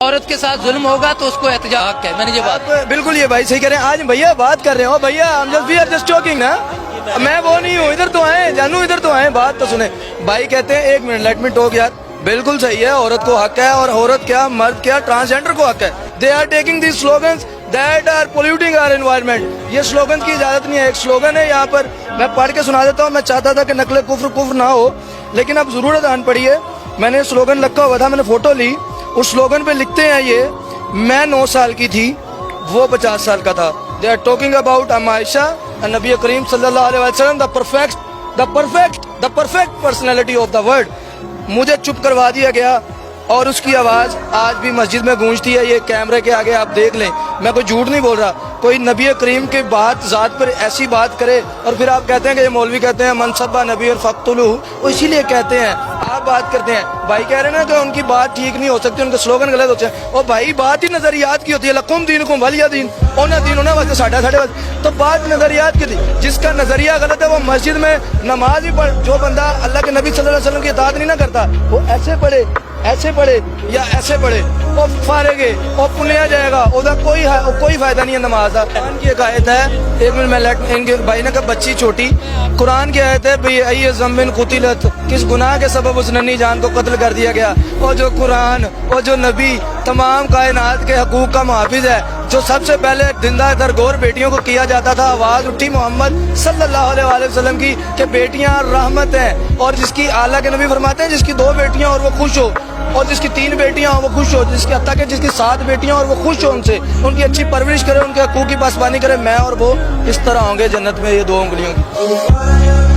عورت کے ساتھ ظلم ہوگا تو اس کو احتجاج حق ہے. میں نے یہ بات بالکل یہ بھائی صحیح کہہ رہے ہیں. آج بھیا بات کر رہے ہو بھیا وی آر جسٹ ٹاکنگ نا. میں وہ نہیں ہوں, ادھر تو آئیں جانو, ادھر تو آئیں, بات تو سنیں. بھائی کہتے ہیں ایک منٹ لیٹ می ٹاک یار. بالکل صحیح ہے, عورت کو حق ہے, اور عورت کیا مرد کیا ٹرانسجینڈر کو حق ہے. They are taking these slogans that are polluting our environment. یہ سلوگن کی اجازت نہیں ہے. ایک سلوگن ہے یہاں پر, میں پڑھ کے سنا دیتا ہوں. میں چاہتا تھا کہ نقل کفر نہ ہو, لیکن اب ضرورت آن پڑی ہے. میں نے سلوگن لکھا ہوا تھا, میں نے فوٹو لی. اس سلوگن پہ لکھتے ہیں یہ, میں 9 سال کی تھی, وہ 50 سال کا تھا. They are talking about Aisha and نبی کریم صلی اللہ علیہ وسلم, the perfect personality of the world. مجھے چپ کروا دیا گیا, اور اس کی آواز آج بھی مسجد میں گونجتی ہے. یہ کیمرے کے آگے آپ دیکھ لیں, میں کوئی جھوٹ نہیں بول رہا. کوئی نبی کریم کے بات ذات پر ایسی بات کرے, اور پھر آپ کہتے ہیں کہ یہ مولوی کہتے ہیں منصبہ نبی اور فقتلوہ, وہ اسی لیے کہتے ہیں. آپ بات کرتے ہیں, بھائی کہہ رہے ہیں نا کہ ان کی بات ٹھیک نہیں ہو سکتی, ان کے سلوگن غلط ہوتے ہیں. اور بھائی بات ہی نظریات کی ہوتی ہے. لکم دینکم ولی دین, اونا دین اونا واسطے ساڈا ساڈے واسطے. تو بات نظریات کی تھی. جس کا نظریہ غلط ہے وہ مسجد میں نماز ہی پڑھ. جو بندہ اللہ کے نبی صلی اللہ علیہ وسلم کی اطاعت نہیں نہ کرتا, وہ ایسے پڑھے یا ایسے پڑھے, وہ فارغ ہے اور پنیا جائے گا. وہ کوئی فائدہ نہیں ہے نماز کا. قرآن کی ایک آیت ہے, ایک منٹ میں ان کے بھائی نے کہا بچی چھوٹی, قرآن کی آیت ہے بھئی ای ذنب قتلت, کس گناہ کے سبب اس ننھی جان کو قتل کر دیا گیا. اور جو قرآن اور جو نبی تمام کائنات کے حقوق کا محافظ ہے, جو سب سے پہلے زندہ درگور بیٹیوں کو کیا جاتا تھا, آواز اٹھی محمد صلی اللہ علیہ وآلہ وسلم کی کہ بیٹیاں رحمت ہیں, اور جس کی اعلیٰ کے نبی فرماتے ہیں جس کی 2 بیٹیاں اور وہ خوش ہو, اور جس کی 3 بیٹیاں ہوں وہ خوش ہو, جس کی حتیٰ کہ جس کی 7 بیٹیاں اور وہ خوش ہو, ان سے ان کی اچھی پرورش کرے, ان کے حقوق کی پاسبانی کرے, میں اور وہ اس طرح ہوں گے جنت میں یہ 2 انگلیوں کی.